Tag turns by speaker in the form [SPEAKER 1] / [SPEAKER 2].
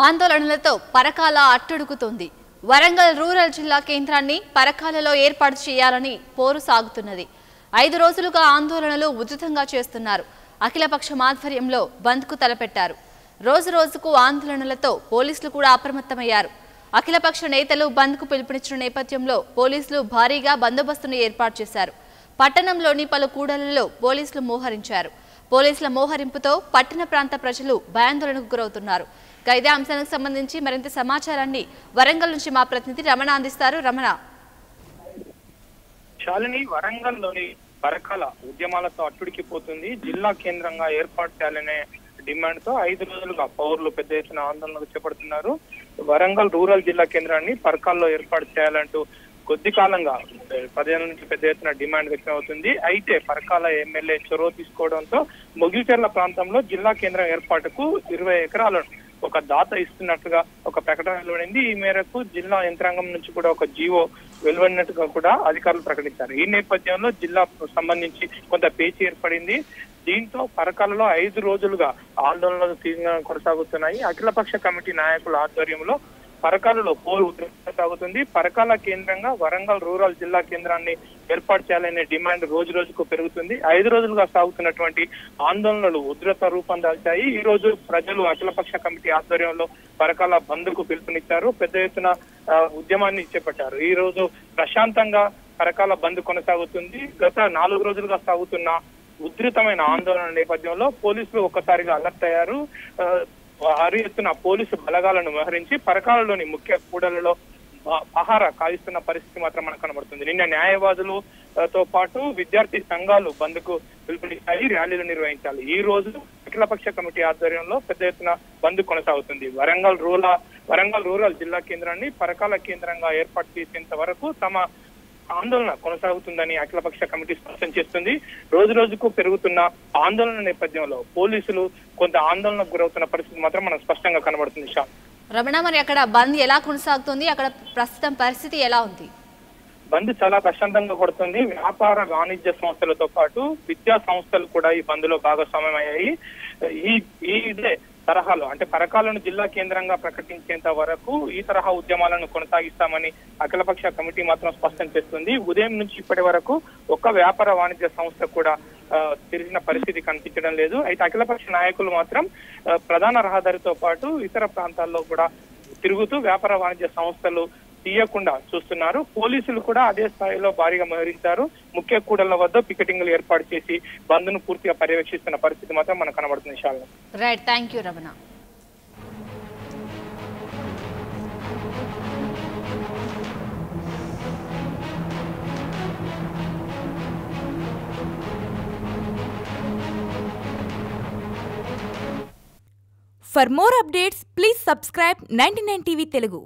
[SPEAKER 1] ఆందోళనలతో Parakala అట్టడుగుతోంది. Warangal rural జిల్లా కేంద్రాన్ని పరకాలలో ఏర్పాటు చేయాలని పోరు సాగుతున్నది. 5 రోజులుగా ఆందోళనలు ఉధృతంగా చేస్తున్నారు. అఖిలపక్షం ఆధ్వర్యంలో బంద్కు తలపెట్టారు. రోజు రోజుకు ఆందోళనలతో పోలీసులు కూడా అప్రమత్తమయ్యారు. అఖిలపక్ష నేతలు బంద్కు పిలుపునిచ్చిన నేపథ్యంలో పోలీసులు భారీగా బందోబస్తును ఏర్పాటు చేశారు. పట్టణంలోని పలు కూడళ్లలో పోలీసులు మోహరించారు. పోలీసుల మోహరింపుతో పట్టణ ప్రాంత ప్రజలు భయాందోళనకు గురవుతున్నారు. ఇదే అంశానికి సంబంధించి మరింత సమాచారాన్ని వరంగల్ నుంచి మా ప్రతినిధి రమణ అందిస్తారు. రమణ,
[SPEAKER 2] శాలిని, వరంగల్లోని పరకాల ఉద్యమాలతో అట్టుడికిపోతుంది. జిల్లా కేంద్రంగా ఏర్పాటు చేయాలనే డిమాండ్ తో 5 రోజులుగా పౌరులు పెద్ద ఎత్తున ఆందోళనలు చేపడుతున్నారు. వరంగల్ రూరల్ జిల్లా కేంద్రాన్ని పరకాల్లో ఏర్పాటు చేయాలంటూ కొద్ది కాలంగా 10 ఏళ్ల నుంచి పెద్ద ఎత్తున డిమాండ్ వ్యక్తమవుతుంది. అయితే పరకాల ఎమ్మెల్యే చొరవ తీసుకోవడంతో మొగిలిచెర్ల ప్రాంతంలో జిల్లా కేంద్రం ఏర్పాటుకు 20 ఎకరాలను ఒక దాత ఇస్తున్నట్టుగా ఒక ప్రకటన వెలువడింది. ఈ మేరకు జిల్లా యంత్రాంగం నుంచి కూడా ఒక జీవో వెలువడినట్టుగా కూడా అధికారులు ప్రకటించారు. ఈ నేపథ్యంలో జిల్లా సంబంధించి కొంత పేచీ ఏర్పడింది. దీంతో పరకాలలో 5 రోజులుగా ఆందోళనలు తీవ్రంగా కొనసాగుతున్నాయి. అఖిలపక్ష కమిటీ నాయకుల ఆధ్వర్యంలో పరకాలలో పోరు సాగుతుంది. పరకాల కేంద్రంగా వరంగల్ రూరల్ జిల్లా కేంద్రాన్ని ఏర్పాటు చేయాలనే డిమాండ్ రోజు రోజుకు పెరుగుతుంది. 5 రోజులుగా సాగుతున్నటువంటి ఆందోళనలు ఉధృత రూపం దాల్చాయి. ఈ రోజు ప్రజలు అఖిలపక్ష కమిటీ ఆధ్వర్యంలో పరకాల బంద్కు పిలుపునిచ్చారు. పెద్ద ఎత్తున ఉద్యమాన్ని చేపట్టారు. ఈ రోజు ప్రశాంతంగా పరకాల బంద్ కొనసాగుతుంది. గత 4 రోజులుగా సాగుతున్న ఉధృతమైన ఆందోళన నేపథ్యంలో పోలీసులు ఒక్కసారిగా అలర్ట్ అయ్యారు. భారీ ఎత్తున పోలీసు బలగాలను మోహరించి పరకాలలోని ముఖ్య కూడళ్లలో పహారా కాయిస్తున్న పరిస్థితి మాత్రం మనకు కనబడుతుంది. నిన్న న్యాయవాదులతో పాటు విద్యార్థి సంఘాలు బంద్కు పిలుపునిచ్చాయి, ర్యాలీలు నిర్వహించాలి. ఈ రోజు అఖిలపక్ష కమిటీ ఆధ్వర్యంలో పెద్ద ఎత్తున బంద్ కొనసాగుతుంది. వరంగల్ రూరల్ జిల్లా కేంద్రాన్ని పరకాల కేంద్రంగా ఏర్పాటు చేసేంత వరకు తమ ఆందోళన కొనసాగుతుందని అఖిలపక్ష కమిటీ స్పష్టం చేస్తుంది. రోజు రోజుకు పెరుగుతున్న ఆందోళన నేపథ్యంలో పోలీసులు కొంత ఆందోళనకు గురవుతున్న పరిస్థితి మాత్రం మనకు స్పష్టంగా కనబడుతుంది.
[SPEAKER 1] రమణ, మరి అక్కడ బంద్ ఎలా కొనసాగుతుంది? అక్కడ ప్రస్తుతం పరిస్థితి ఎలా ఉంది?
[SPEAKER 2] బంద్ చాలా ప్రశాంతంగా కొడుతుంది. వ్యాపార వాణిజ్య సంస్థలతో పాటు విద్యా సంస్థలు కూడా ఈ బంద్ లో భాగస్వామ్యం అయ్యాయి. ఇదే తరహాలో అంటే పరకాలను జిల్లా కేంద్రంగా ప్రకటించేంత వరకు ఈ తరహా ఉద్యమాలను కొనసాగిస్తామని అఖిలపక్ష కమిటీ మాత్రం స్పష్టం చేస్తుంది. ఉదయం నుంచి ఇప్పటి వరకు ఒక్క వ్యాపార వాణిజ్య సంస్థ కూడా తెరిచిన పరిస్థితి కనిపించడం లేదు. అయితే అఖిలపక్ష నాయకులు మాత్రం ప్రధాన రహదారితో పాటు ఇతర ప్రాంతాల్లో కూడా తిరుగుతూ వ్యాపార వాణిజ్య సంస్థలు తీయకుండా చూస్తున్నారు. పోలీసులు కూడా అదే స్థాయిలో భారీగా మోహరించారు. ముఖ్య కూడళ్ల వద్ద పికెటింగ్లు ఏర్పాటు చేసి బంద్ను పూర్తిగా పర్యవేక్షిస్తున్న పరిస్థితి మాత్రం మనకు కనబడుతుంది. Shalini,
[SPEAKER 1] right, thank you Ramana.
[SPEAKER 3] For more updates, please subscribe 99 TV Telugu.